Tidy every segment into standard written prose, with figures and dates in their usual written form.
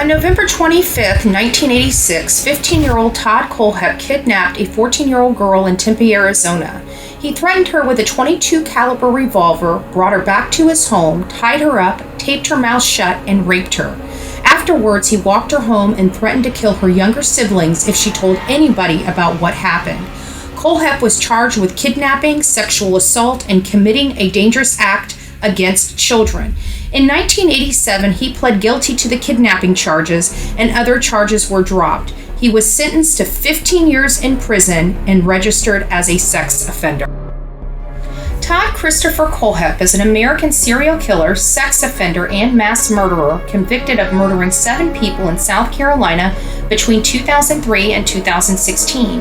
On November 25, 1986, 15-year-old Todd Kohlhepp kidnapped a 14-year-old girl in Tempe, Arizona. He threatened her with a .22 caliber revolver, brought her back to his home, tied her up, taped her mouth shut, and raped her. Afterwards, he walked her home and threatened to kill her younger siblings if she told anybody about what happened. Kohlhepp was charged with kidnapping, sexual assault, and committing a dangerous act against children. In 1987, he pled guilty to the kidnapping charges, and other charges were dropped. He was sentenced to 15 years in prison and registered as a sex offender. Todd Christopher Kohlhepp is an American serial killer, sex offender, and mass murderer convicted of murdering 7 people in South Carolina between 2003 and 2016.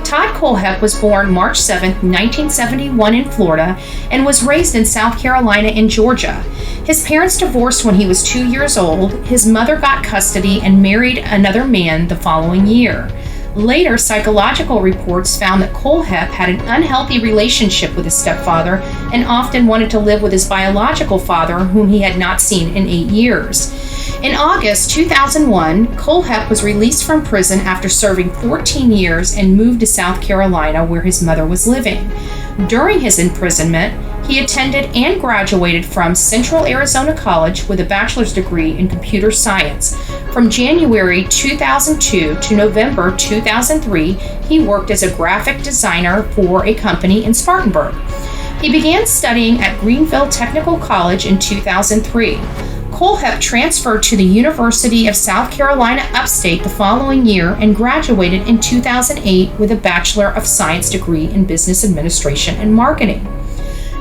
Todd Kohlhepp was born March 7, 1971 in Florida and was raised in South Carolina and Georgia. His parents divorced when he was 2 years old. His mother got custody and married another man the following year. Later, psychological reports found that Kohlhepp had an unhealthy relationship with his stepfather and often wanted to live with his biological father, whom he had not seen in 8 years. In August 2001, Kohlhepp was released from prison after serving 14 years and moved to South Carolina, where his mother was living. During his imprisonment, he attended and graduated from Central Arizona College with a bachelor's degree in computer science. From January 2002 to November 2003, he worked as a graphic designer for a company in Spartanburg. He began studying at Greenville Technical College in 2003. Kohlhepp transferred to the University of South Carolina Upstate the following year and graduated in 2008 with a Bachelor of Science degree in Business Administration and Marketing.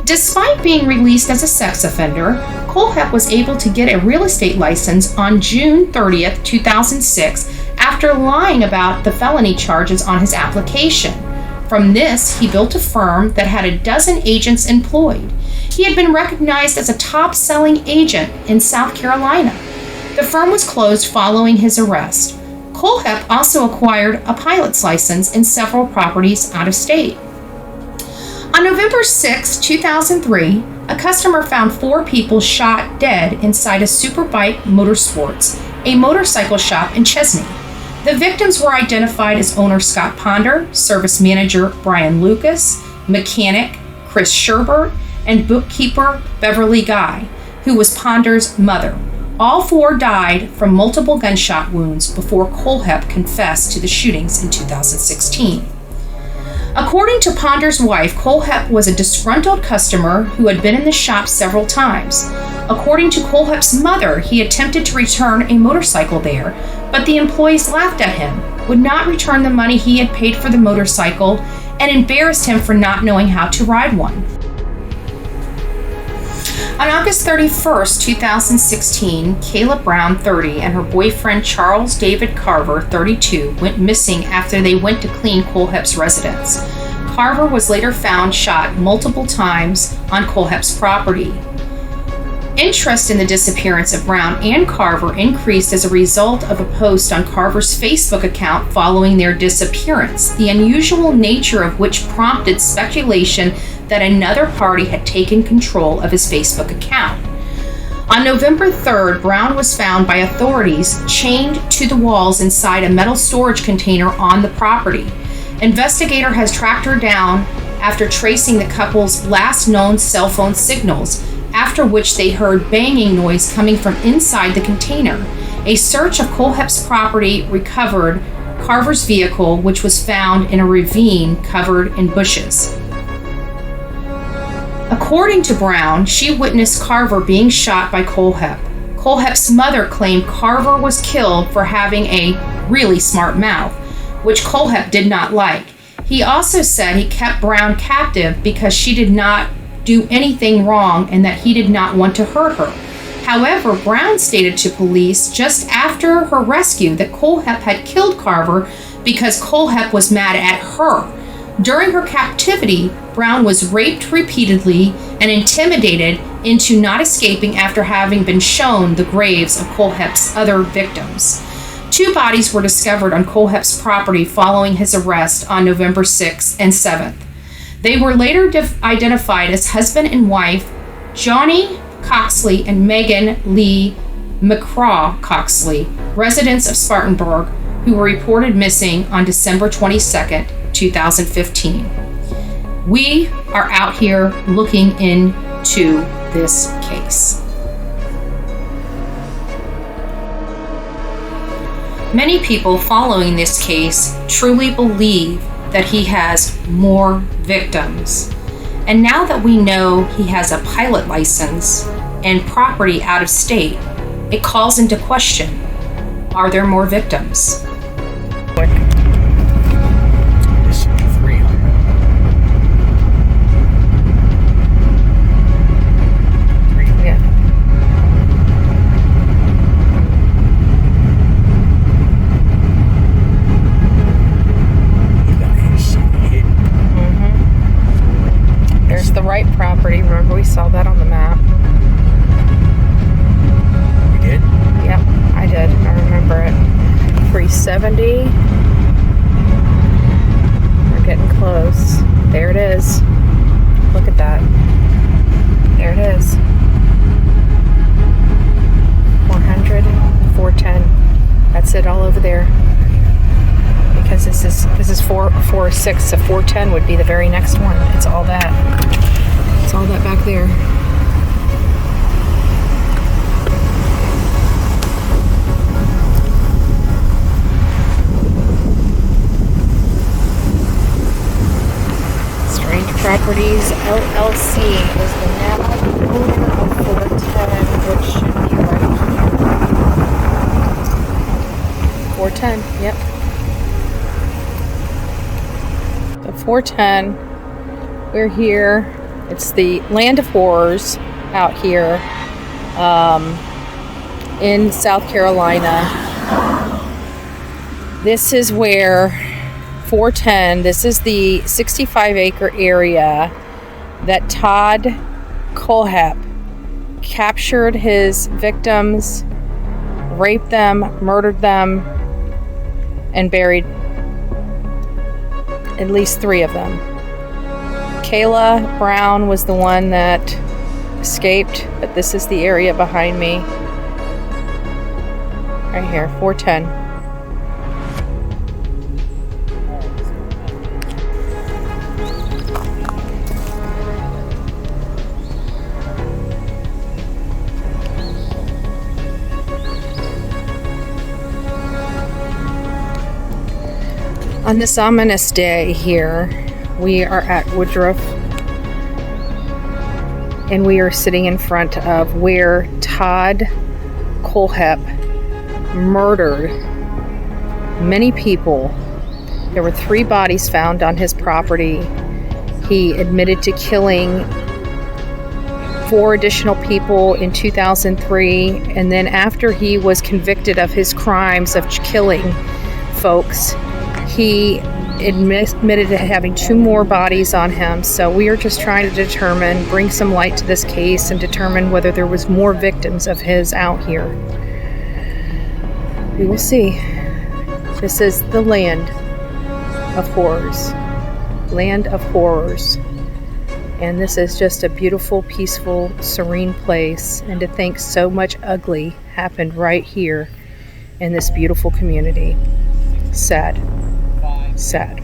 Despite being released as a sex offender, Kohlhepp was able to get a real estate license on June 30, 2006, after lying about the felony charges on his application. From this, he built a firm that had a dozen agents employed. He had been recognized as a top-selling agent in South Carolina. The firm was closed following his arrest. Kohlhepp also acquired a pilot's license in several properties out of state. On November 6, 2003, a customer found 4 people shot dead inside a Superbike Motorsports, a motorcycle shop in Chesney. The victims were identified as owner Scott Ponder, service manager Brian Lucas, mechanic Chris Sherbert, and bookkeeper Beverly Guy, who was Ponder's mother. All 4 died from multiple gunshot wounds before Kohlhepp confessed to the shootings in 2016. According to Ponder's wife, Kohlhepp was a disgruntled customer who had been in the shop several times. According to Kohlhepp's mother, he attempted to return a motorcycle there, but the employees laughed at him, would not return the money he had paid for the motorcycle, and embarrassed him for not knowing how to ride one. On August 31, 2016, Kayla Brown, 30, and her boyfriend Charles David Carver, 32, went missing after they went to clean Kohlhepp's residence. Carver was later found shot multiple times on Kohlhepp's property. Interest in the disappearance of Brown and Carver increased as a result of a post on Carver's Facebook account following their disappearance, the unusual nature of which prompted speculation that another party had taken control of his Facebook account. On November 3rd, Brown was found by authorities chained to the walls inside a metal storage container on the property. Investigator has tracked her down after tracing the couple's last known cell phone signals, after which they heard banging noise coming from inside the container. A search of Kohlhepp's property recovered Carver's vehicle, which was found in a ravine covered in bushes. According to Brown, she witnessed Carver being shot by Kohlhepp. Kohlhepp's mother claimed Carver was killed for having a really smart mouth, which Kohlhepp did not like. He also said he kept Brown captive because she did not do anything wrong and that he did not want to hurt her. However, Brown stated to police just after her rescue that Kohlhepp had killed Carver because Kohlhepp was mad at her. During her captivity, Brown was raped repeatedly and intimidated into not escaping after having been shown the graves of Kohlhepp's other victims. 2 bodies were discovered on Kohlhepp's property following his arrest on November 6th and 7th. They were later identified as husband and wife Johnny Coxley and Megan Lee McCraw Coxley, residents of Spartanburg, who were reported missing on December 22nd, 2015. We are out here looking into this case. Many people following this case truly believe that he has more victims. And now that we know he has a pilot license and property out of state, it calls into question, are there more victims? This should be 300. Yeah. There's the right property. Remember, we saw that on the map. We did? Yep, I did. I remember it. 370. We're getting close. There it is. Look at that. There it is. 400, 410. That's it all over there. Because this is 446, so 410 would be the very next one. It's all that. It's all that back there. Strange Properties LLC is the now owner of 410, which should be right here. 410, yep. 410, we're here. It's the land of horrors out here in South Carolina. This is where 410, this is the 65-acre area that Todd Kohlhepp captured his victims, raped them, murdered them, and buried at least 3 of them. Kayla Brown was the one that escaped, but this is the area behind me. Right here, 410. On this ominous day here, we are at Woodruff, and we are sitting in front of where Todd Kohlhepp murdered many people. There were 3 bodies found on his property. He admitted to killing 4 additional people in 2003, and then after he was convicted of his crimes of killing folks, he admitted to having 2 more bodies on him. So we are just trying to determine, bring some light to this case and determine whether there was more victims of his out here. We will see. This is the land of horrors. Land of horrors. And this is just a beautiful, peaceful, serene place. And to think so much ugly happened right here in this beautiful community. Sad. Sad.